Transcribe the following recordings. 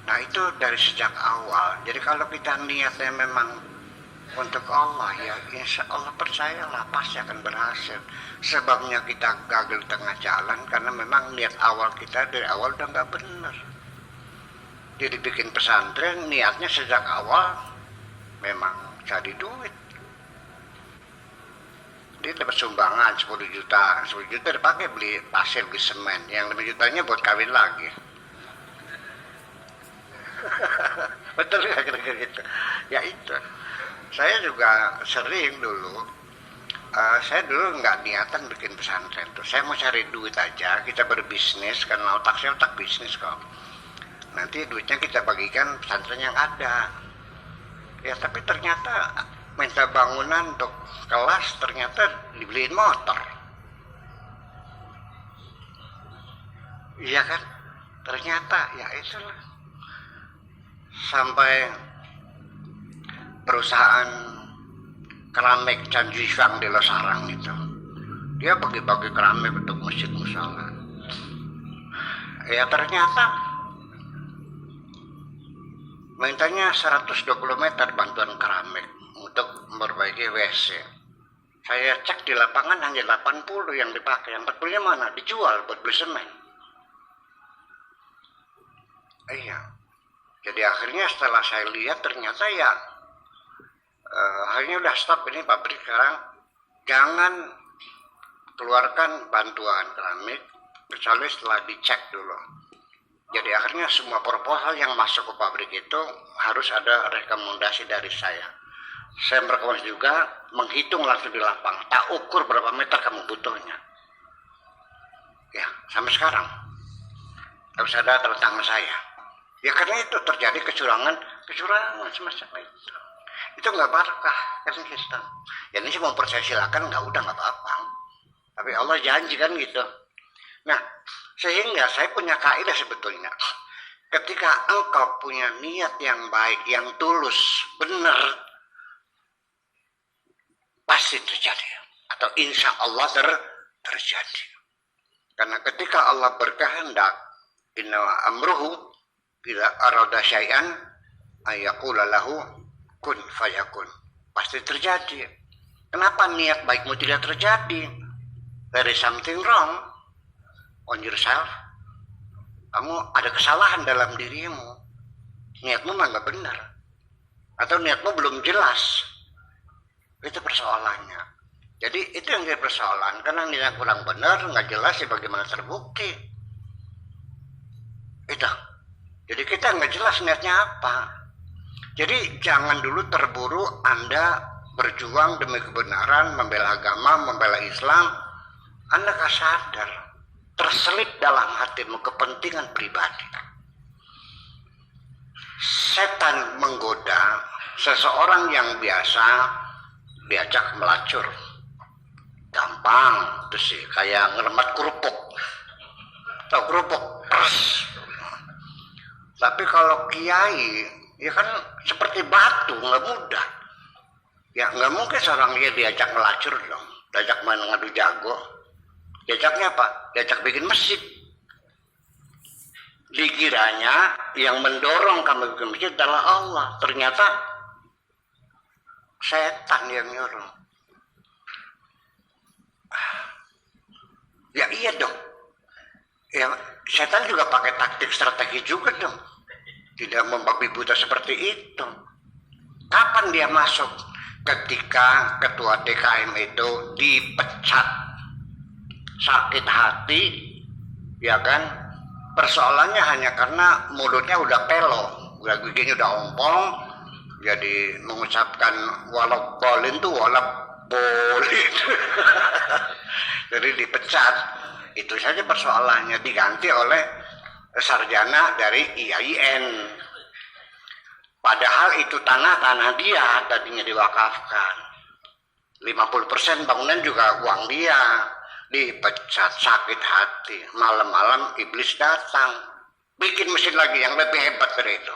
Nah itu dari sejak awal. Jadi kalau kita niatnya memang untuk Allah, ya insya Allah percayalah pasti akan berhasil. Sebabnya kita gagal di tengah jalan karena memang niat awal kita dari awal udah nggak benar. Jadi bikin pesantren niatnya sejak awal memang cari duit. Dia dapat sumbangan 10 juta, 10 juta dipakai beli pasir, beli semen, yang 5 jutanya buat kawin lagi. Betul ya kira-kira gitu. Ya itu. Saya juga sering dulu, saya dulu nggak niatan bikin pesantren tuh. Saya mau cari duit aja, kita berbisnis, karena otak saya otak bisnis kok. Nanti duitnya kita bagikan pesantren yang ada. Ya tapi ternyata minta bangunan untuk kelas ternyata dibeliin motor. Iya kan? Ternyata ya itulah. Sampai perusahaan keramik Chan Jishuang di Losarang itu, dia bagi-bagi keramik untuk masjid musala. Ya ternyata mintanya 120 meter bantuan keramik untuk memperbaiki WC. Saya cek di lapangan hanya 80 yang dipakai, yang 40-nya mana? Dijual buat beli semen. Iya. Jadi akhirnya setelah saya lihat ternyata ya akhirnya udah stop ini pabrik sekarang. Jangan keluarkan bantuan keramik kecuali setelah dicek dulu. Jadi akhirnya semua proposal yang masuk ke pabrik itu harus ada rekomendasi dari saya. Saya merekomendasi juga menghitung langsung di lapangan, tak ukur berapa meter kamu butuhnya. Ya, sampai sekarang harus ada tanda tangan saya. Ya karena itu terjadi kecurangan semacam itu. Itu nggak barokah kan kita. Ya ini sih mau percaya silakan, nggak udah nggak apa-apa. Tapi Allah janji kan gitu. Nah, sehingga saya punya kaidah sebetulnya. Ketika engkau punya niat yang baik, yang tulus, benar, pasti terjadi. Atau insya Allah terjadi. Karena ketika Allah berkehendak, inna amruhu bila arada syai'an ayaqula lahu kun fayakun. Pasti terjadi. Kenapa niat baikmu tidak terjadi? There is something wrong on yourself. Kamu ada kesalahan dalam dirimu. Niatmu mah nggak benar. Atau niatmu belum jelas. Itu persoalannya. Jadi itu yang jadi persoalan. Karena niatnya kurang benar, nggak jelas ya bagaimana terbukti. Itu. Jadi kita nggak jelas niatnya apa. Jadi jangan dulu terburu Anda berjuang demi kebenaran, membela agama, membela Islam. Anda nggak sadar, terselip dalam hatimu kepentingan pribadi. Setan menggoda seseorang yang biasa diajak melacur. Gampang, itu sih kayak ngeremat kerupuk. Tahu kerupuk? Pers. Tapi kalau kiai, ya kan seperti batu, nggak mudah. Ya nggak mungkin seorang dia diajak melacur dong, diajak main ngadu jago. Diajaknya apa? Diajak bikin masjid. Dikiranya yang mendorong kamu bikin masjid adalah Allah. Ternyata setan yang nyuruh. Ya iya dong. Ya setan juga pakai taktik strategi juga dong. Tidak membabi buta seperti itu. Kapan dia masuk? Ketika ketua DKM itu dipecat. Sakit hati, ya kan? Persoalannya hanya karena mulutnya udah pelo, udah giginya udah ompong, jadi mengucapkan walau bolin tuh walau bolin. Jadi dipecat. Itu saja persoalannya, diganti oleh sarjana dari IAIN. Padahal itu tanah dia tadinya diwakafkan. 50% bangunan juga uang dia. Dipecat, sakit hati. Malam-malam iblis datang. Bikin mesin lagi yang lebih hebat dari itu.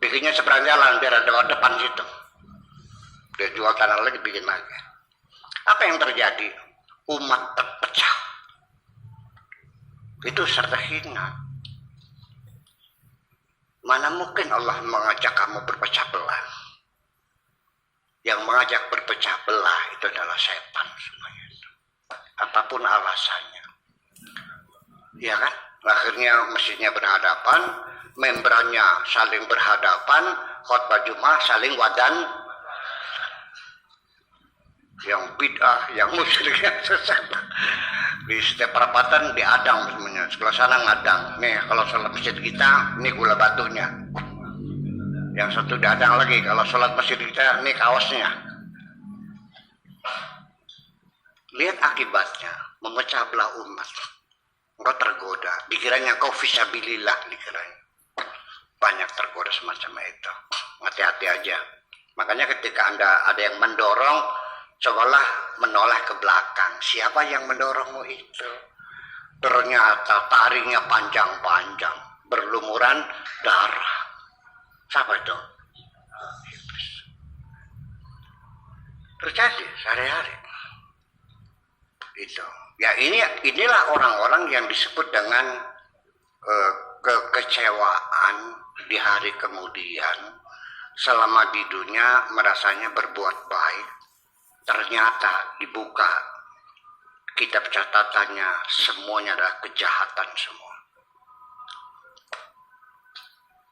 Bikinnya seberang jalan biar ada depan situ. Dia jual tanah lagi, bikin lagi. Apa yang terjadi? Umat terpecah. Itu serta hina. Mana mungkin Allah mengajak kamu berpecah belah? Yang mengajak berpecah belah itu adalah setan semuanya. Apapun alasannya. Ya kan? Akhirnya mesinnya berhadapan, membrannya saling berhadapan, khotbah Jumat saling wadan. Yang bid'ah, yang musyrik, yang sesat. Di setiap perapatan diadang semuanya. Sebelah sana ngadang. Nih kalau sholat masjid kita, ini gula batunya. Yang satu diadang lagi. Kalau sholat masjid kita, ini kaosnya. Lihat akibatnya, memecah belah umat. Engkau tergoda. Dikiranya kau fisabilillah, dikiranya. Banyak tergoda semacam itu. Hati-hati aja. Makanya ketika Anda ada yang mendorong, cobalah menoleh ke belakang. Siapa yang mendorongmu itu? Ternyata taringnya panjang-panjang, berlumuran darah. Siapa itu? Terjadi sehari-hari. Itu. Ya inilah orang-orang yang disebut dengan kekecewaan di hari kemudian. Selama di dunia merasanya berbuat baik. Ternyata dibuka kitab catatannya semuanya adalah kejahatan semua.